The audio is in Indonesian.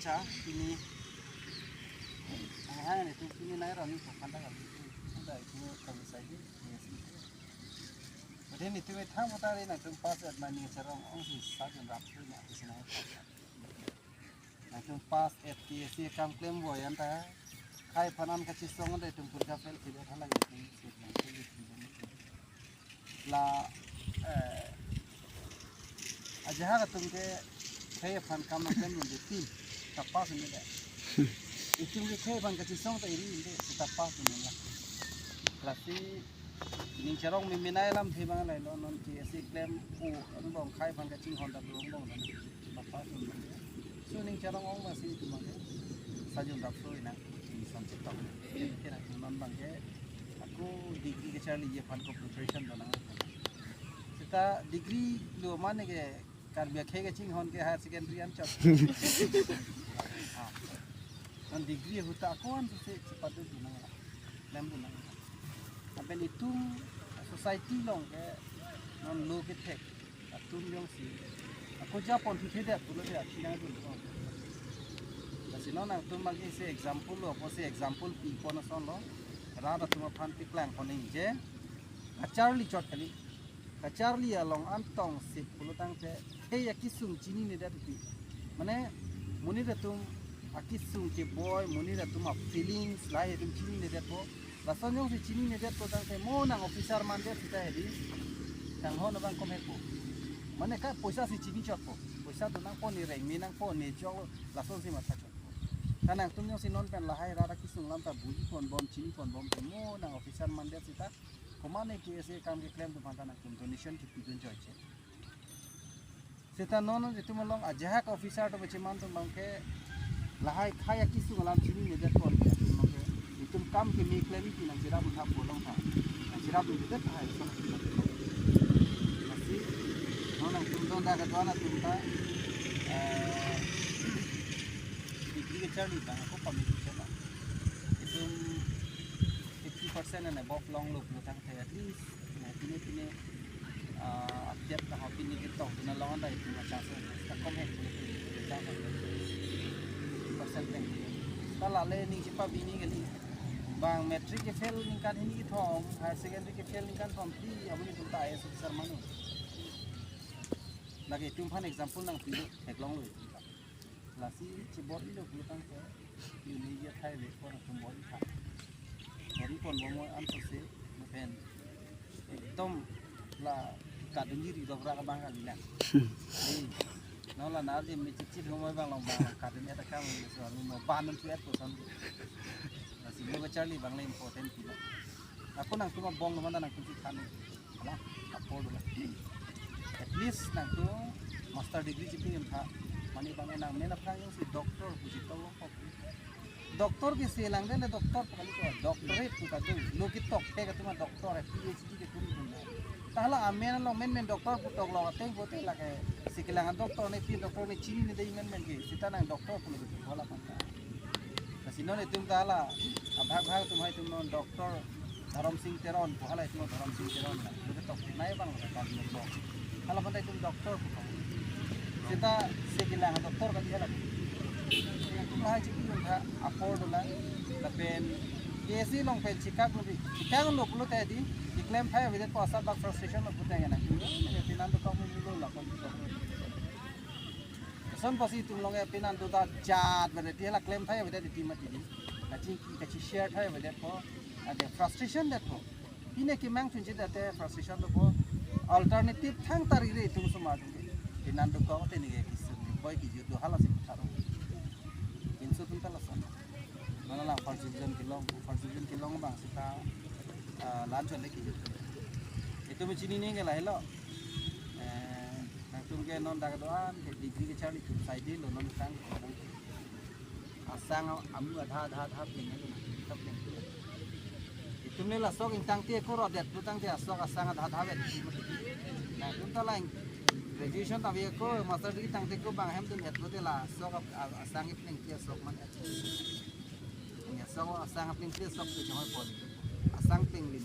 cha ini hai này tôi ini naik rani bukan dah kali sudah itu kalau saya ini kemudian itu thang motor ini tu pas at mani cerong si sajen rapi ni di sini tu pas at si kam claim boy anta kai panan kecil song ada tu pun kapel tidak halang itu la aja hara tumke kayak pan kam claim ni tim tapas ni deh itu mungkin kayak pan kecil song tak ini tapas ni lah klasi ini cerong miminai lam di mana lain non si claim orang kai pan kecil honda orang tapas ni so ini cerong orang masih itu mana sajun dapur ini sampai tahu kira non bangke aku degree ke cari je pan preparation dona kita degree lu mana ke kan biar kayak kecil hon ke higher secondary an cak non degree huta aku an tu cepat tu dona lem dona apa itu society long ke non lu ke tek tu yang si aku Japon tu tidak tu le dia China tu sino nang tu magi se example lo ko se example pi kono son lo rada tu phan pi plan kono je Charlie chot kali Charlie along antong se pulutang te he yakisung chini ne dat pi mane muni da tum akisung ke boy muni da tum feelings lai tum chini ne dat po la son yong se chini ne dat po tang te mo nang officer man det ta hedi tang ho na bang kom he po mane ka poisa si chini chot po poisa tu nang po ni reng mi nang po ni chok la son si ma ta karena tu yang sinon pen lahai rara kisung lam ta buji kon bom chini kon bom temo na officer mande sita komane ki ese kam ke claim tu panta na kum donation ki pidun joiche sita nono itu melong aja ka officer to beche man tu mangke lahai khaya kisung lam chini ne det kon mangke itu kam ke mi claim ki na jira butha bolong tha jira bu det hai so masih nono tum don da ka dona tum ta Charlie bang aku communication lah itu 50% and above long loop lutang saya at least ini update dah hobi ni kita na long dah itu macam tak komen kita persen teng kalau le ni siapa bini kali bang metric ke fail ni kan ini kita higher secondary ke fail ni kan complete abu ni kita ayah sebesar mana lagi itu pun example nang pilih ek long loop lasi cibor ini loh bukan ke ini dia Thai deh pun cibor ini tak jadi pun bawa antar se bukan ekdom lah kadang diri dobra ke bangga lila nolah nanti mencicip rumah bang long bang kadang ada kamu soal mau panen tuh itu san lasi gue cari bang lain important tidak aku nang cuma bong mana nang kunci kanu lah apa dulu at least nang tu master degree cipi yang tak mani bangen nang mena prang yang si doktor puji tolong kok doktor ki selang deh doktor kali tu doktorat tu kadu lo ki tok te katu mah doktor PhD ke tu ni tahla amen lo men doktor putok lo ateng bote la ke sikilangan doktor ni pi doktor ni chini ni dei men ke sita nang doktor pun tu bola panta kasino ni tum tahla abhag tum hai tum non doktor Dharam Singh Teron bola itu Dharam Singh Teron lo ki tok nai bang lo kan lo tahla panta tum doktor kita sekilang doktor kan dia lagi yang tu lah jadi kita afford lah tapi kesi long pen cikak lebih cikak lo perlu tadi diklaim saya visit puasa bak frustration lo punya kan ini pinan tu kamu dulu lah kan kesan pasti tu long ya pinan tu dah jat berarti lah klaim saya visit di timah ini kacing kacing share saya visit po ada frustration dah po ini kimang tunjuk dah frustration tu po alternatif thang tarik itu semua pinan tu kau tadi ni kisah boy kisah tu halas itu taruh insur tu talas mana lah first season kilong bang kita lanjut lagi itu macam ni ke lah hello nang ke non dah doan ke degree ke cari tu side lo non sang asang amu dah pingin tu itu ni lah sok intang tiap korot dia tu tang tiap sok asang dah bet nah tu talang graduation tapi aku master degree tang tiap bang hem tu net tu lah sok asang itu yang tiap sok mana ya sok asang apa yang tiap sok tu cuma pun asang tinggi